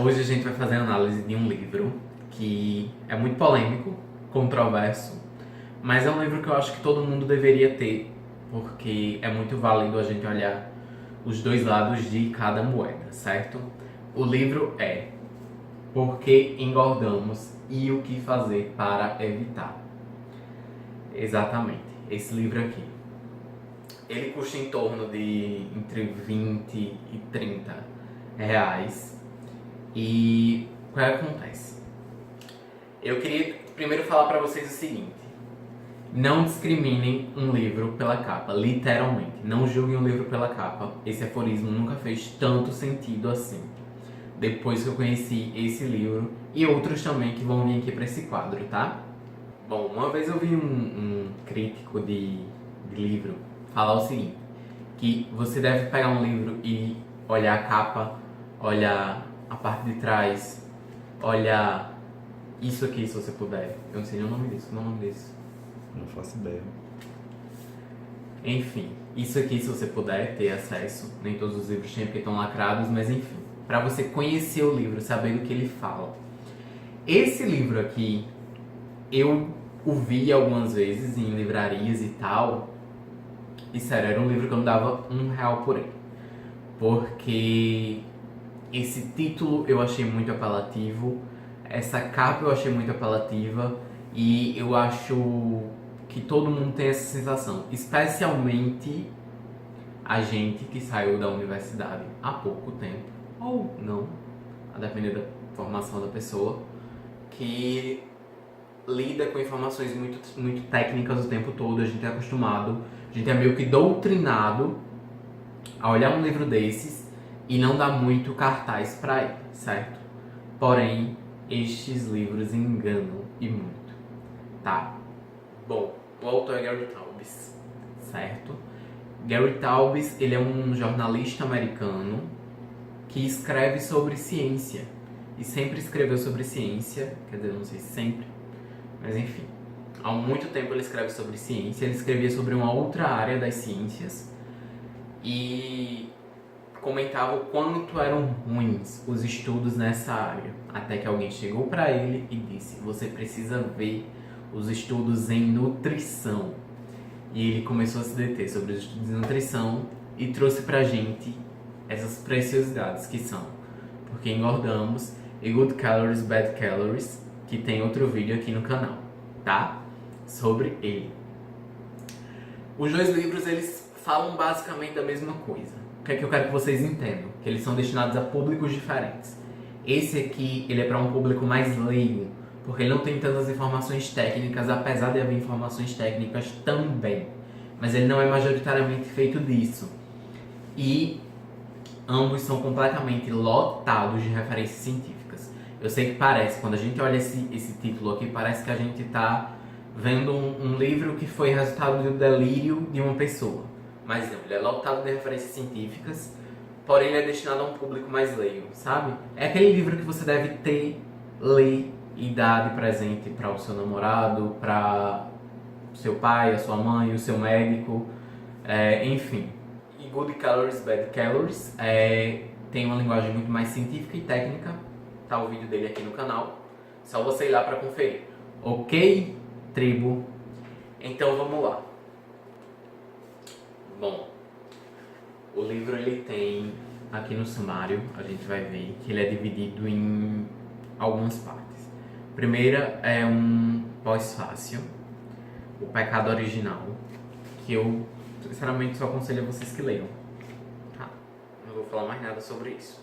Hoje a gente vai fazer a análise de um livro que é muito polêmico, controverso, mas é um livro que eu acho que todo mundo deveria ter, porque é muito válido a gente olhar os dois lados de cada moeda, certo? O livro é Por que Engordamos e o que Fazer para Evitar. Exatamente, esse livro aqui. Ele custa em torno de entre 20 e 30 reais. E o que acontece? Eu queria primeiro falar para vocês o seguinte: não discriminem um livro pela capa, literalmente. Não julguem um livro pela capa. Esse aforismo nunca fez tanto sentido assim. Depois que eu conheci esse livro e outros também que vão vir aqui para esse quadro, tá? Bom, uma vez eu vi um crítico de livro falar o seguinte: que você deve pegar um livro e olhar a capa, olhar a parte de trás, olhar isso aqui se você puder. Eu não sei nem o nome disso, como é o nome disso? Não faço ideia. Enfim, isso aqui se você puder ter acesso. Nem todos os livros têm porque estão lacrados, mas enfim, para você conhecer o livro, saber do que ele fala. Esse livro aqui, eu o vi algumas vezes em livrarias e tal, e sério, era um livro que eu não dava R$1 por ele. Porque esse título eu achei muito apelativo, essa capa eu achei muito apelativa, e eu acho que todo mundo tem essa sensação, especialmente a gente que saiu da universidade há pouco tempo, ou não, a depender da formação da pessoa, que lida com informações muito técnicas o tempo todo. A gente é acostumado, a gente é meio que doutrinado a olhar um livro desses e não dar muito cartaz pra ele, certo? Porém, estes livros enganam e muito, tá? Bom, o autor é Gary Taubes, certo? Gary Taubes, ele é um jornalista americano que escreve sobre ciência. E sempre escreveu sobre ciência, quer dizer, não sei se sempre, mas enfim. Há muito tempo ele escreve sobre ciência, ele escrevia sobre uma outra área das ciências e comentava o quanto eram ruins os estudos nessa área. Até que alguém chegou para ele e disse: você precisa ver os estudos em nutrição. E ele começou a se deter sobre os estudos em nutrição e trouxe pra gente essas preciosidades que são Por que Engordamos e Good Calories, Bad Calories, que tem outro vídeo aqui no canal, tá? Sobre ele. Os dois livros, eles falam basicamente da mesma coisa. O que é que eu quero que vocês entendam? Que eles são destinados a públicos diferentes. Esse aqui, ele é para um público mais leigo, porque ele não tem tantas informações técnicas, apesar de haver informações técnicas também. Mas ele não é majoritariamente feito disso. E ambos são completamente lotados de referências científicas. Eu sei que parece, quando a gente olha esse título aqui, parece que a gente está vendo um livro que foi resultado do delírio de uma pessoa. Mas não, ele é lotado de referências científicas, porém ele é destinado a um público mais leigo, sabe? É aquele livro que você deve ter, ler e dar de presente para o seu namorado, para o seu pai, a sua mãe, o seu médico, enfim. E Good Calories, Bad Calories tem uma linguagem muito mais científica e técnica. Tá o vídeo dele aqui no canal, só você ir lá para conferir. Ok, tribo? Então vamos lá. Bom, o livro ele tem, aqui no sumário, a gente vai ver que ele é dividido em algumas partes. A primeira é um pós-fácil, o pecado original, que eu sinceramente só aconselho a vocês que leiam. Tá? Não vou falar mais nada sobre isso.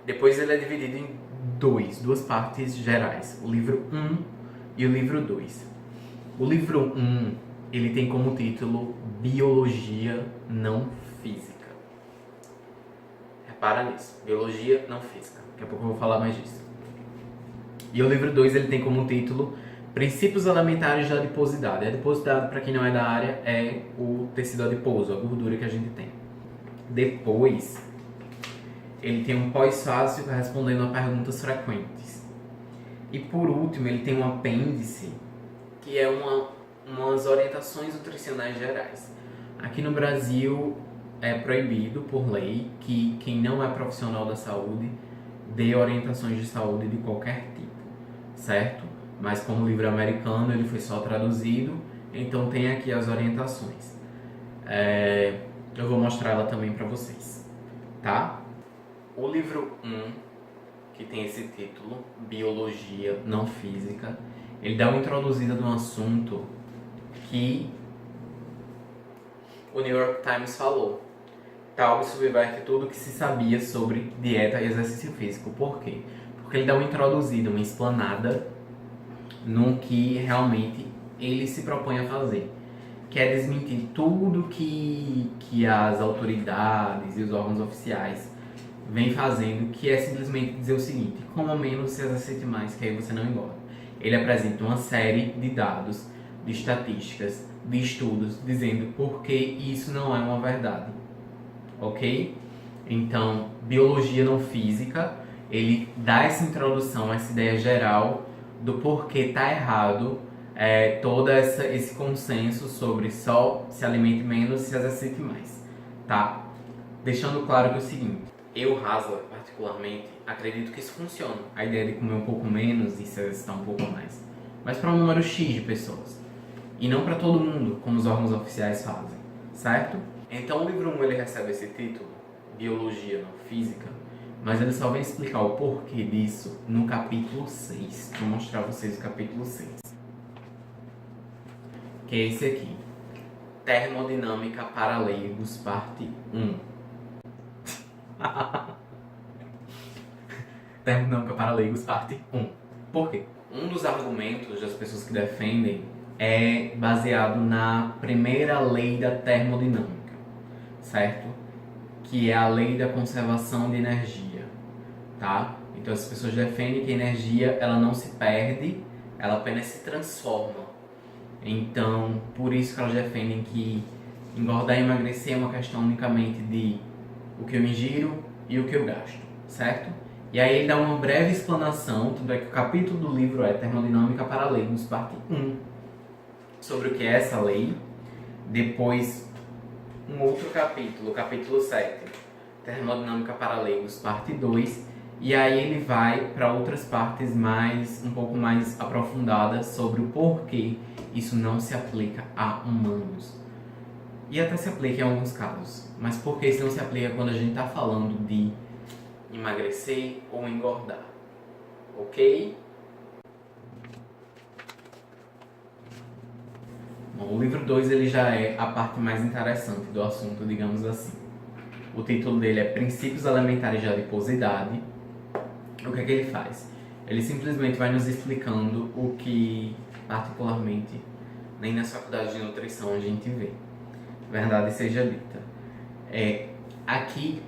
Depois ele é dividido em duas partes gerais, o livro 1 e o livro 2. O livro 1, ele tem como título Biologia Não Física. Repara nisso, Biologia Não Física. Daqui a pouco eu vou falar mais disso. E o livro 2, ele tem como título Princípios Elementares da Adiposidade. A adiposidade, para quem não é da área, é o tecido adiposo, a gordura que a gente tem. Depois, ele tem um pós-fácil respondendo a perguntas frequentes. E por último, ele tem um apêndice, que é umas orientações nutricionais gerais. Aqui no Brasil é proibido por lei que quem não é profissional da saúde dê orientações de saúde de qualquer tipo, certo? Mas como o livro é americano, ele foi só traduzido, então tem aqui as orientações. Eu vou mostrar ela também para vocês, tá? O livro 1, que tem esse título, Biologia Não Física, ele dá uma introduzida no assunto que o New York Times falou. Tal subverte tudo o que se sabia sobre dieta e exercício físico. Por quê? Porque ele dá uma introduzida, uma explanada no que realmente ele se propõe a fazer, que é desmentir tudo que as autoridades e os órgãos oficiais vêm fazendo, que é simplesmente dizer o seguinte: coma menos, se exercite mais, que aí você não engorda. Ele apresenta uma série de dados, de estatísticas, de estudos, dizendo por que isso não é uma verdade, ok? Então, biologia não física, ele dá essa introdução, essa ideia geral do porquê tá errado todo esse consenso sobre só se alimente menos e se exercite mais, tá? Deixando claro que é o seguinte: eu, Hasla, particularmente, acredito que isso funciona. A ideia de comer um pouco menos e se exercitar um pouco mais. Mas para um número X de pessoas. E não para todo mundo, como os órgãos oficiais fazem, certo? Então o livro 1 ele recebe esse título, Biologia não Física, mas ele só vem explicar o porquê disso no capítulo 6. Vou mostrar a vocês o capítulo 6. Que é esse aqui. Termodinâmica para leigos, parte 1. Termodinâmica para leigos, parte 1. Por quê? Um dos argumentos das pessoas que defendem é baseado na primeira lei da termodinâmica, certo? Que é a lei da conservação de energia, tá? Então as pessoas defendem que a energia ela não se perde, ela apenas se transforma. Então, por isso que elas defendem que engordar e emagrecer é uma questão unicamente de o que eu ingiro e o que eu gasto, certo? E aí ele dá uma breve explanação, tanto é que o capítulo do livro é Termodinâmica para leigos, parte 1, sobre o que é essa lei. Depois, um outro capítulo, o capítulo 7, Termodinâmica para leigos, parte 2, e aí ele vai para outras partes um pouco mais aprofundadas sobre o porquê isso não se aplica a humanos. E até se aplica em alguns casos, mas por que isso não se aplica quando a gente está falando de emagrecer ou engordar, ok? Bom, o livro 2 ele já é a parte mais interessante do assunto, digamos assim. O título dele é Princípios Elementares de Adiposidade. O que é que ele faz? Ele simplesmente vai nos explicando o que, particularmente, nem nas faculdades de nutrição a gente vê. Verdade seja dita. Aqui,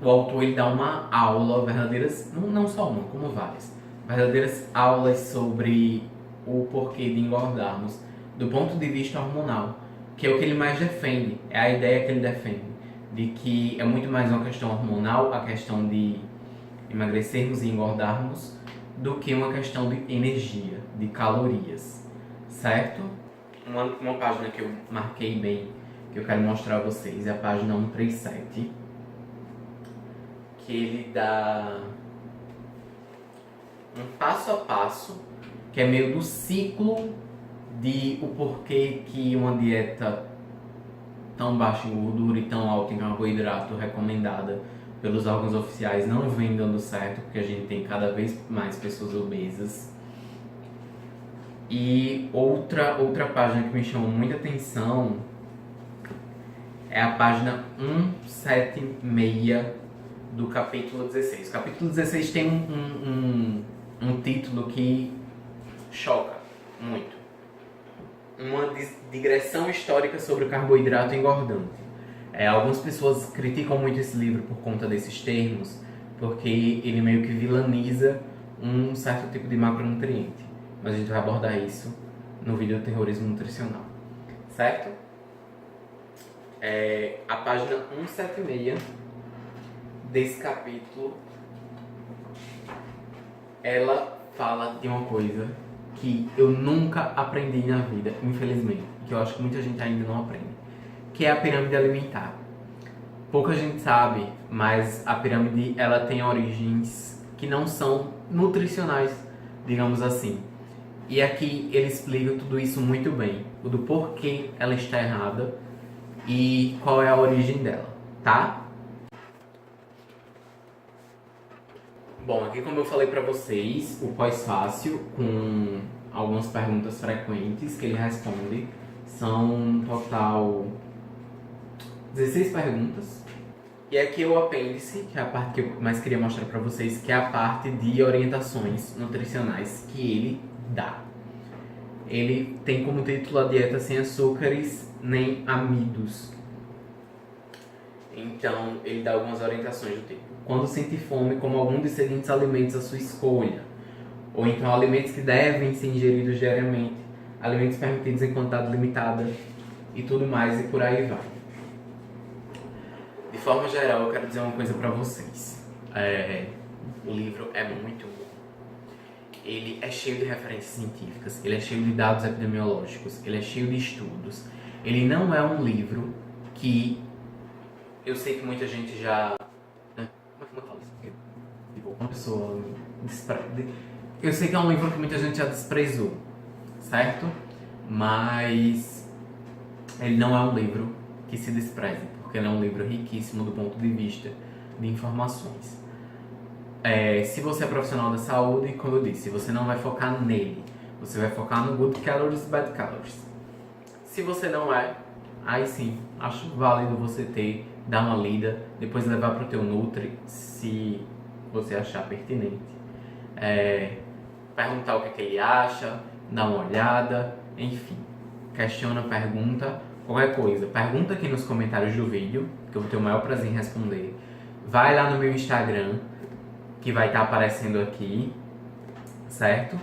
o autor ele dá uma aula, verdadeiras, não só uma, como várias, verdadeiras aulas sobre o porquê de engordarmos do ponto de vista hormonal, que é o que ele mais defende, é a ideia que ele defende, de que é muito mais uma questão hormonal, a questão de emagrecermos e engordarmos, do que uma questão de energia, de calorias, certo? Uma página que eu marquei bem, que eu quero mostrar a vocês, é a página 137, que ele dá um passo a passo, que é meio do ciclo de o porquê que uma dieta tão baixa em gordura e tão alta em carboidrato recomendada pelos órgãos oficiais não vem dando certo, porque a gente tem cada vez mais pessoas obesas. E outra página que me chamou muita atenção é a página 176 do capítulo 16. O capítulo 16 tem um título que choca muito. Uma digressão histórica sobre o carboidrato engordante. Algumas pessoas criticam muito esse livro por conta desses termos, porque ele meio que vilaniza um certo tipo de macronutriente. Mas a gente vai abordar isso no vídeo do terrorismo nutricional, certo? A página 176 desse capítulo, ela fala de uma coisa que eu nunca aprendi na vida, infelizmente, que eu acho que muita gente ainda não aprende, que é a pirâmide alimentar. Pouca gente sabe, mas a pirâmide ela tem origens que não são nutricionais, digamos assim. E aqui ele explica tudo isso muito bem, o do porquê ela está errada e qual é a origem dela, tá? Bom, aqui como eu falei pra vocês, o pós-fácil com algumas perguntas frequentes que ele responde, são um total 16 perguntas. E aqui o apêndice, que é a parte que eu mais queria mostrar pra vocês, que é a parte de orientações nutricionais que ele dá. Ele tem como título a dieta sem açúcares nem amidos. Então, ele dá algumas orientações do tipo: quando sentir fome, coma algum dos seguintes alimentos à sua escolha. Ou então, alimentos que devem ser ingeridos diariamente, alimentos permitidos em quantidade limitada e tudo mais, e por aí vai. De forma geral, eu quero dizer uma coisa pra vocês. O livro é muito bom. Ele é cheio de referências científicas, ele é cheio de dados epidemiológicos, ele é cheio de estudos. Ele não é um livro que... Eu sei que muita gente já... Como é que eu falo isso? Tipo, uma pessoa... Eu sei que é um livro que muita gente já desprezou, certo? Mas... ele não é um livro que se despreze, porque ele é um livro riquíssimo do ponto de vista de informações. Se você é profissional da saúde, como eu disse, você não vai focar nele. Você vai focar no good calories e bad calories. Se você não é, aí sim, acho válido você dar uma lida, depois levar para o teu Nutri, se você achar pertinente. Perguntar o que ele acha, dar uma olhada, enfim. Questiona, pergunta, qualquer coisa. Pergunta aqui nos comentários do vídeo, que eu vou ter o maior prazer em responder. Vai lá no meu Instagram, que vai estar aparecendo aqui, certo?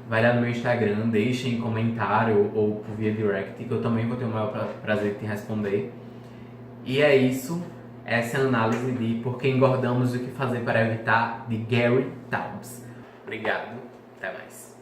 Vai lá no meu Instagram, deixa em comentário ou por via direct, que eu também vou ter o maior prazer de te responder. E é isso, essa é a análise de Por que Engordamos e o que Fazer para Evitar, de Gary Taubes. Obrigado, até mais.